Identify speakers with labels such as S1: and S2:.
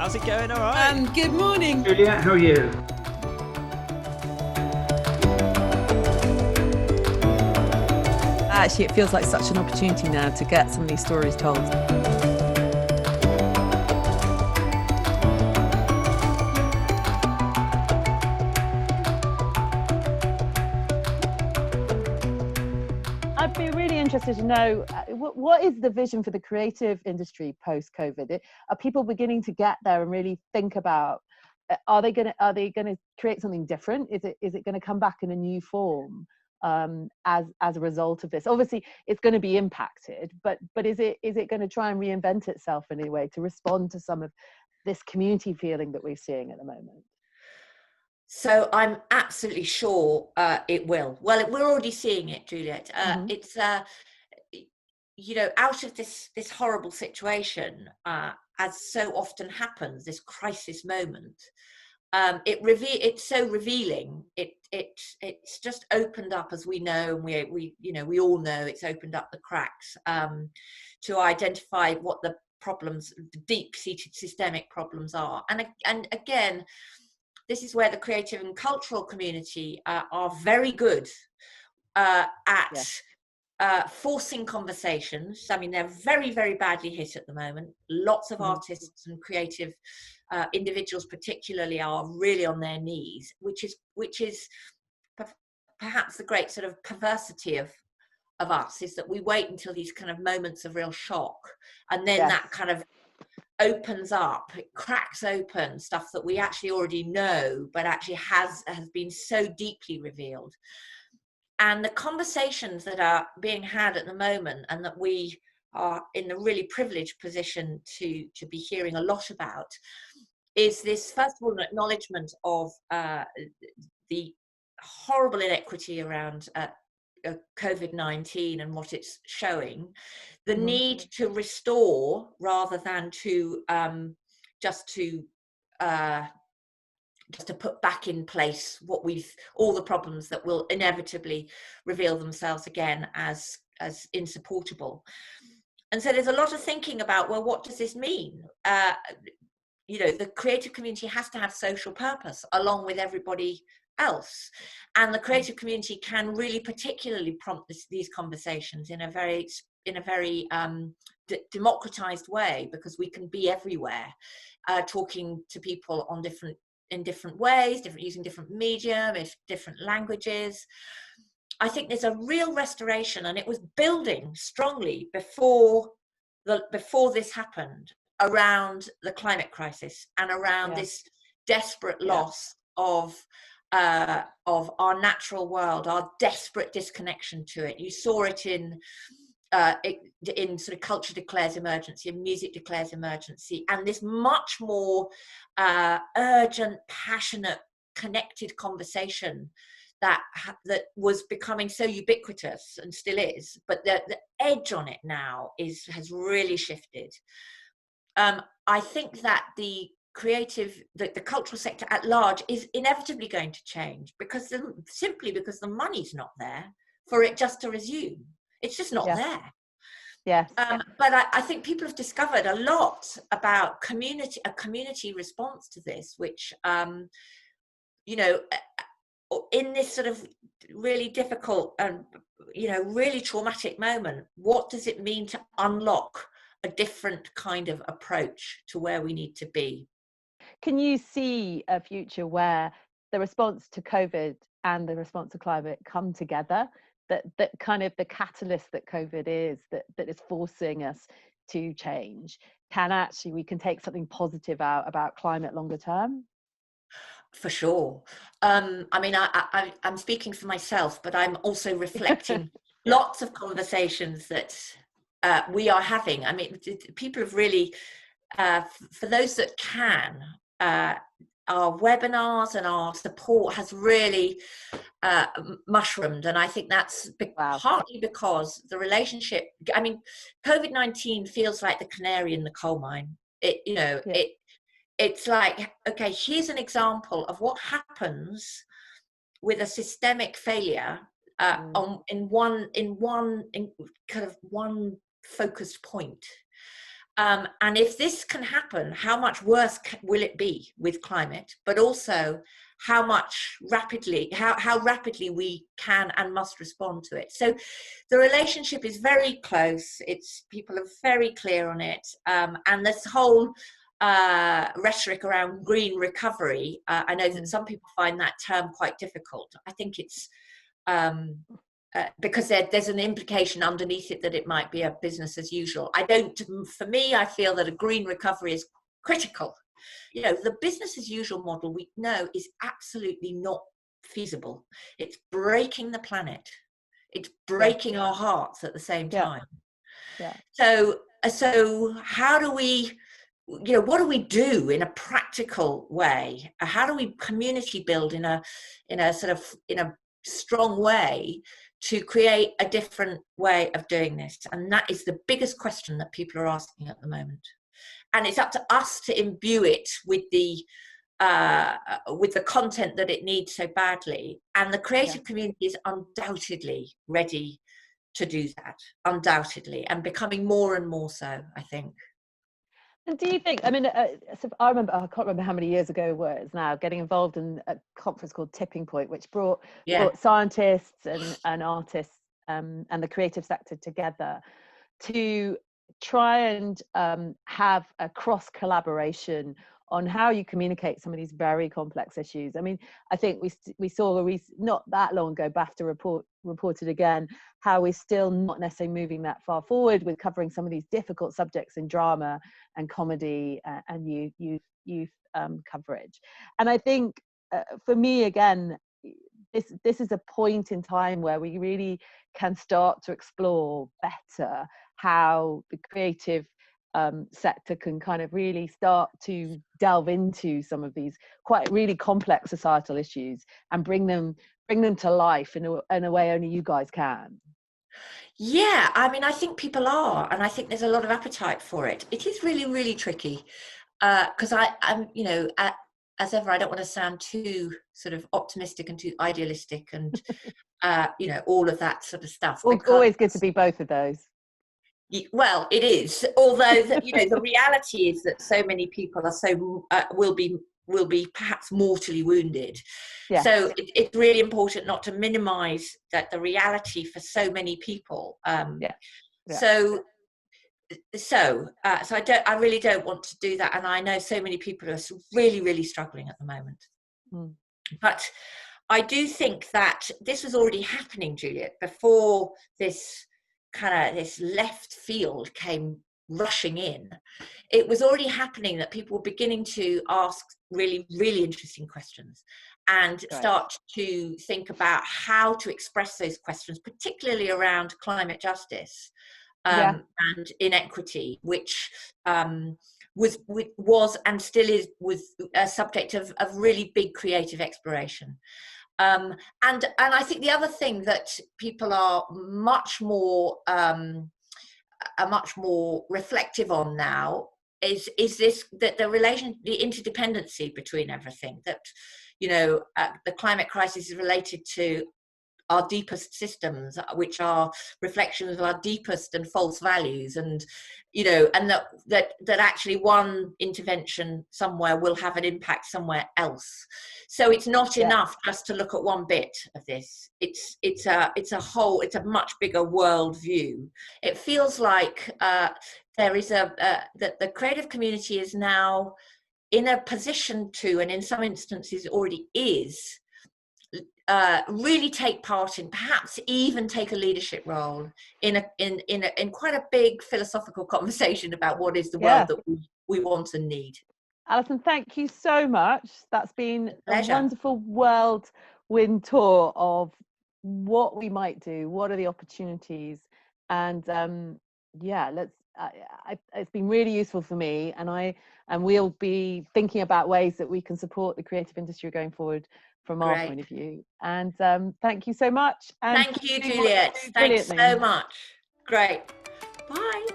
S1: How's it going? All right.
S2: Good morning.
S3: Juliet, how are you?
S2: Actually, it feels like such an opportunity now to get some of these stories told. I'd be really interested to know what is the vision for the creative industry post-COVID? Are people beginning to get there and really think about are they going to create something different? Is it going to come back in a new form as a result of this? Obviously, it's going to be impacted, but is it going to try and reinvent itself in any way to respond to some of this community feeling that we're seeing at the moment?
S4: So I'm absolutely sure it will. Well, we're already seeing it, Juliet. It's out of this horrible situation, as so often happens, this crisis moment. It's so revealing. It's just opened up, as we know, and we all know, it's opened up the cracks to identify what the problems, the deep-seated systemic problems are. And again, this is where the creative and cultural community are very good at forcing conversations. I mean, they're very, very badly hit at the moment. Lots of artists and creative individuals particularly are really on their knees, which is perhaps the great sort of perversity of us, is that we wait until these kind of moments of real shock, and then that kind of opens up, it cracks open stuff that we actually already know, but actually has been so deeply revealed. And the conversations that are being had at the moment, and that we are in the really privileged position to be hearing a lot about, is this, first of all, an acknowledgement of the horrible inequity around COVID-19 and what it's showing, the need to restore rather than to just to put back in place all the problems that will inevitably reveal themselves again as insupportable. And so there's a lot of thinking about, well, what does this mean? The creative community has to have social purpose along with everybody else, and the creative community can really particularly prompt these conversations in a very democratized way, because we can be everywhere, talking to people in different ways, using different medium, different languages. I think there's a real restoration, and it was building strongly before this happened, around the climate crisis and around this desperate loss of our natural world, our desperate disconnection to it. You saw it in sort of culture declares emergency and music declares emergency, and this much more urgent, passionate, connected conversation that was becoming so ubiquitous, and still is, but the edge on it now has really shifted. I think that the cultural sector at large is inevitably going to change, simply because the money's not there for it just to resume. It's just not there.
S2: Yes.
S4: But I think people have discovered a lot about a community response to this, which, in this sort of really difficult and, really traumatic moment, what does it mean to unlock a different kind of approach to where we need to be?
S2: Can you see a future where the response to COVID and the response to climate come together? That kind of the catalyst that COVID is, that is forcing us to change, we can take something positive out about climate longer term?
S4: For sure. I mean, I'm speaking for myself, but I'm also reflecting lots of conversations that we are having. I mean, people have really, for those that can, our webinars and our support has really mushroomed, and I think that's partly because the relationship. I mean, COVID-19 feels like the canary in the coal mine. It's like, okay, here's an example of what happens with a systemic failure in one focused point. And if this can happen, how much worse will it be with climate, but also how rapidly we can and must respond to it. So the relationship is very close. People are very clear on it. And this whole rhetoric around green recovery, I know that some people find that term quite difficult. I think it's because there's an implication underneath it that it might be a business as usual. For me, I feel that a green recovery is critical. You know, the business as usual model we know is absolutely not feasible. It's breaking the planet. It's breaking our hearts at the same time. So how do we, what do we do in a practical way? How do we community build in a strong way to create a different way of doing this? And that is the biggest question that people are asking at the moment. And it's up to us to imbue it with the content that it needs so badly. And the creative community is undoubtedly ready to do that, undoubtedly, and becoming more and more so, I think.
S2: And do you think, I mean, I remember, I can't remember how many years ago it was now, getting involved in a conference called Tipping Point, which brought scientists and artists and the creative sector together to try and have a cross collaboration on how you communicate some of these very complex issues. I mean, I think we saw not that long ago, BAFTA reported again how we're still not necessarily moving that far forward with covering some of these difficult subjects in drama and comedy and youth coverage. And I think for me, again, this is a point in time where we really can start to explore better how the creative sector can kind of really start to delve into some of these quite really complex societal issues and bring them to life in a way only you guys can.
S4: Yeah, I mean, I think people are, and I think there's a lot of appetite for it. It is really, really tricky because I'm, as ever, I don't want to sound too sort of optimistic and too idealistic and, all of that sort of stuff.
S2: Always good to be both of those.
S4: Well, it is. Although, the reality is that so many people are will be perhaps mortally wounded. Yeah. So it's really important not to minimise that the reality for so many people. So I really don't want to do that, and I know so many people are really, really struggling at the moment. But I do think that this was already happening, Juliet, before this left field came rushing in. It was already happening that people were beginning to ask really, really interesting questions and start to think about how to express those questions, particularly around climate justice and inequity, which was and still was a subject of really big creative exploration. And I think the other thing that people are much more reflective on now is this, that the interdependency between everything, that the climate crisis is related to our deepest systems, which are reflections of our deepest and false values, and and that actually one intervention somewhere will have an impact somewhere else. So it's not enough just to look at one bit of this. It's a much bigger world view. It feels like there is that the creative community is now in a position to, and in some instances already is, really take part in, perhaps even take a leadership role in quite a big philosophical conversation about what is the world that we want and need.
S2: Alison, thank you so much. That's been a wonderful whirlwind tour of what we might do, what are the opportunities, and it's been really useful for me, and we'll be thinking about ways that we can support the creative industry going forward from our point of view. And thank you so much. And
S4: thank you, Juliet. Thanks so much. Great. Bye.